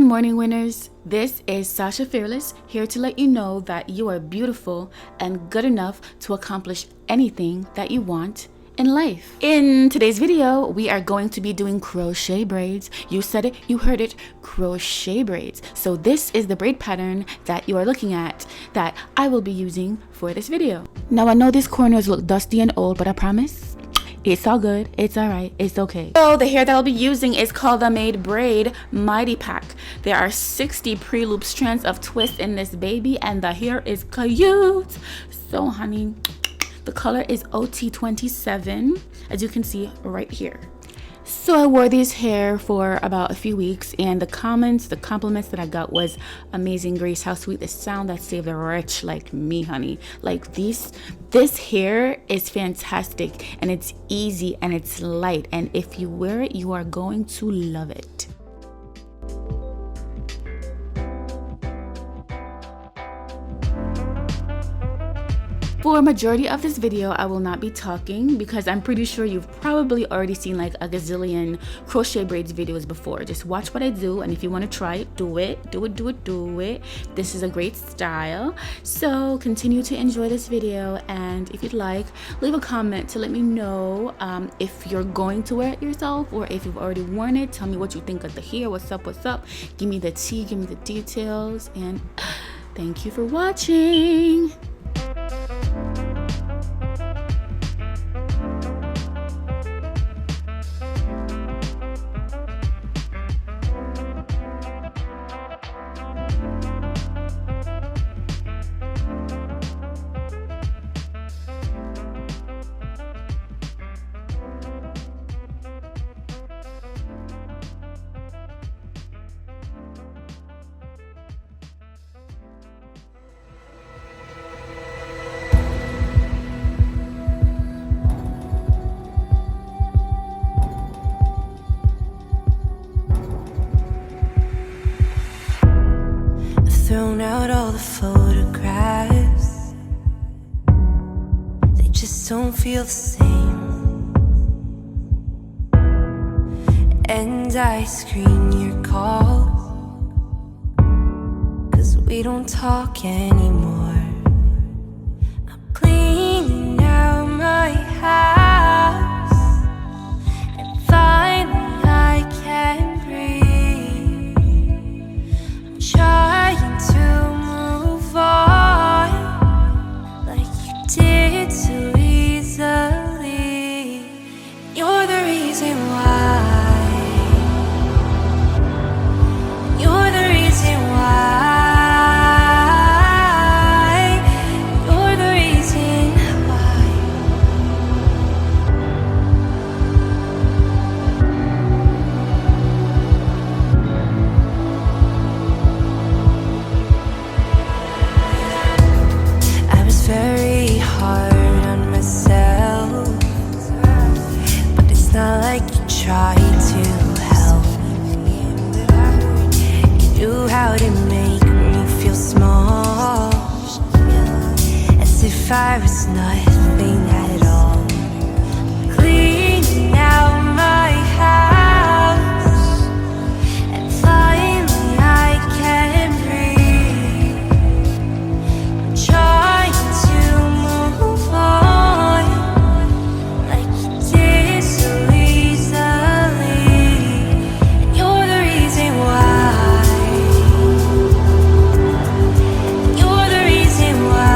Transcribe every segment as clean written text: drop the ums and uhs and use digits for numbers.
morning, winners. This is Sasha Fearless, here to let you know that you are beautiful and good enough to accomplish anything that you want in life. In today's video, we are going to be doing crochet braids. You said it, you heard it, crochet braids. So this is the braid pattern that you are looking at that I will be using for this video. Now I know these corners look dusty and old, but I promise it's all good, it's all right, it's okay. So the hair that I'll be using is called the Mayde Braid Mayde Pack. There are 60 pre-loop strands of twist in this baby, and the hair is cute. So honey, the color is OT27, as you can see right here. So I wore these hair for about a few weeks, and the compliments that I got was amazing grace, how sweet this sound, that saved a wretch like me, honey. Like this hair is fantastic, and it's easy and it's light, and if you wear it, you are going to love it. For a majority of this video, I will not be talking because I'm pretty sure you've probably already seen like a gazillion crochet braids videos before. Just watch what I do, and if you want to try it, do it. This is a great style. So continue to enjoy this video, and if you'd like, leave a comment to let me know if you're going to wear it yourself, or if you've already worn it. Tell me what you think of the hair. What's up? Give me the tea, give me the details, and thank you for watching. Thrown out all the photographs, they just don't feel the same. And I screen your calls, 'cause we don't talk anymore. I'm cleaning out my house, and finally I can breathe. I'm trying to move on like you did so easily. You're the reason why. You're the reason why. You're the reason why. Very hard on myself, but it's not like you tried to help. You knew how to make me feel small, as if I was nothing at all. Cleaning out my house, and finally I can breathe. I'm trying to move on like you did so easily. And you're the reason why. You're the reason why.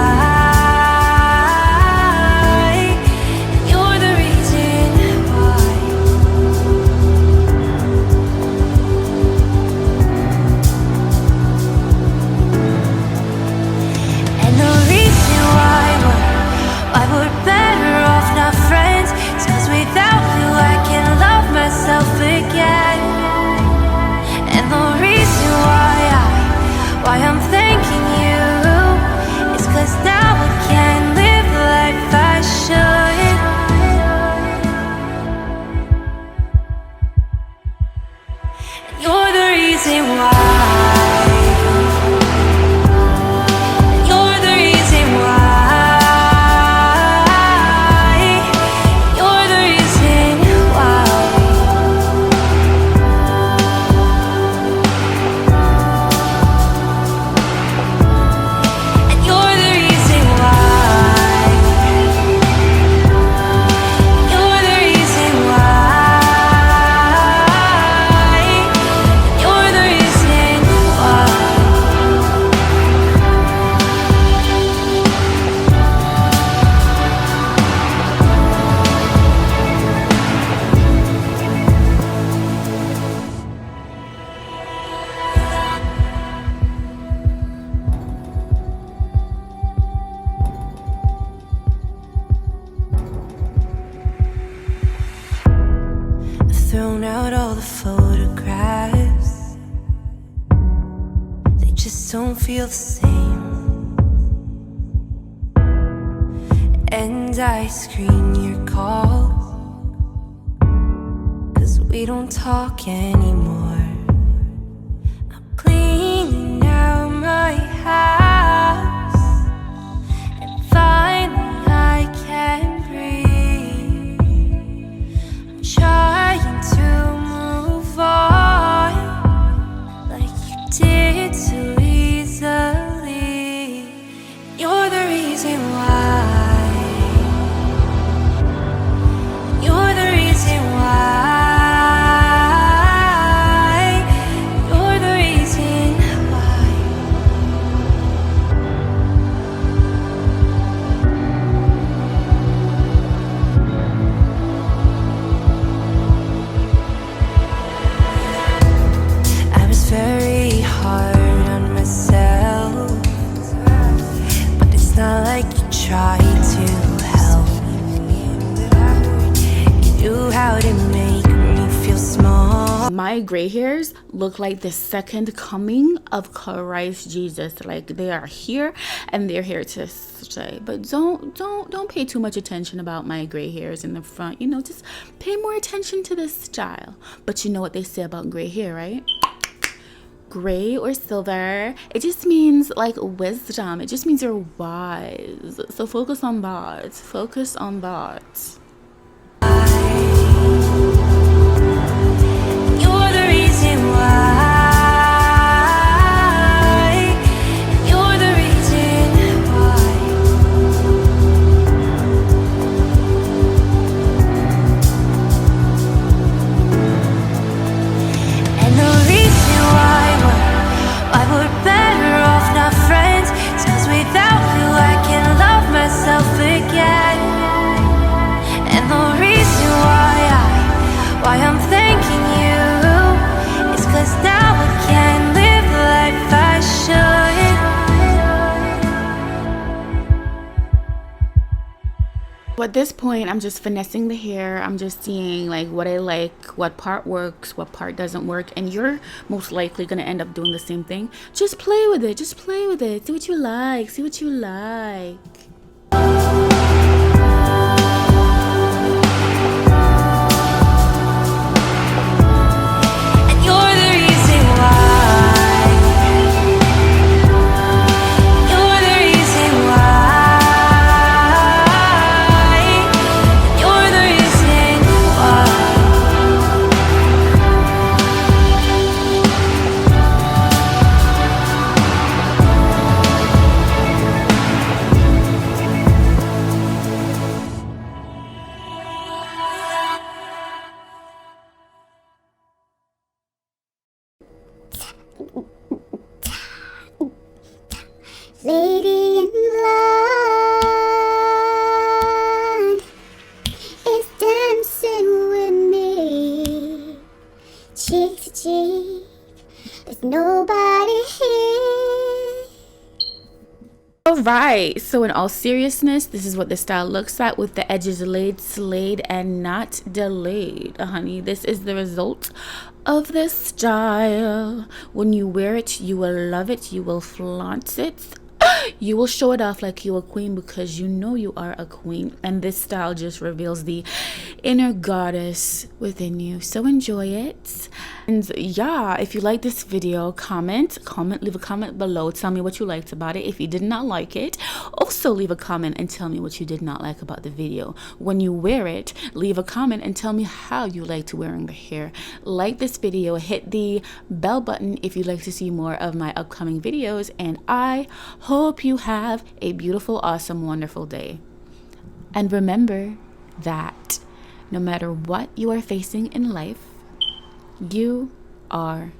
thrown out all the photographs. They just don't feel the same. And I screen your calls, 'cause we don't talk anymore. I'm cleaning out my house, and finally I can breathe. I'm trying to move on, like you did so easily. You're the reason why. You're the reason why. You're the reason why. I was very hard on myself, but it's not like you tried to help. You knew how to make me feel small. My gray hairs look like the second coming of Christ Jesus. Like they are here and they're here to stay. But don't pay too much attention about my gray hairs in the front. You know, just pay more attention to the style. But you know what they say about gray hair, right? Gray or silver, it just means like wisdom. It just means you're wise. So focus on that. Focus on that. You're the reason why. You're the reason why. And the reason why we're better off not friends is 'cause without you I can love myself again. And the reason why I'm thanking you is 'cause now I can live life I should. At this point, I'm just finessing the hair. I'm just seeing like what I like, what part works, what part doesn't work, and you're most likely gonna end up doing the same thing. Just play with it. Just play with it. See what you like. See what you like. And you're the reason why. You're the reason why. You're the reason why. Lady in blood is dancing with me, cheek to cheek. There's nobody here. Alright, so in all seriousness, this is what the style looks like with the edges laid, slayed, and not delayed. Honey, this is the result of this style. When you wear it, you will love it, you will flaunt it. You will show it off like you're a queen because you know you are a queen. And this style just reveals the inner goddess within you. So enjoy it. And yeah, if you like this video, leave a comment below. Tell me what you liked about it. If you did not like it, also leave a comment and tell me what you did not like about the video. When you wear it, leave a comment and tell me how you liked wearing the hair. Like this video, hit the bell button if you'd like to see more of my upcoming videos, and I hope you have a beautiful, awesome, wonderful day. And remember that no matter what you are facing in life, you are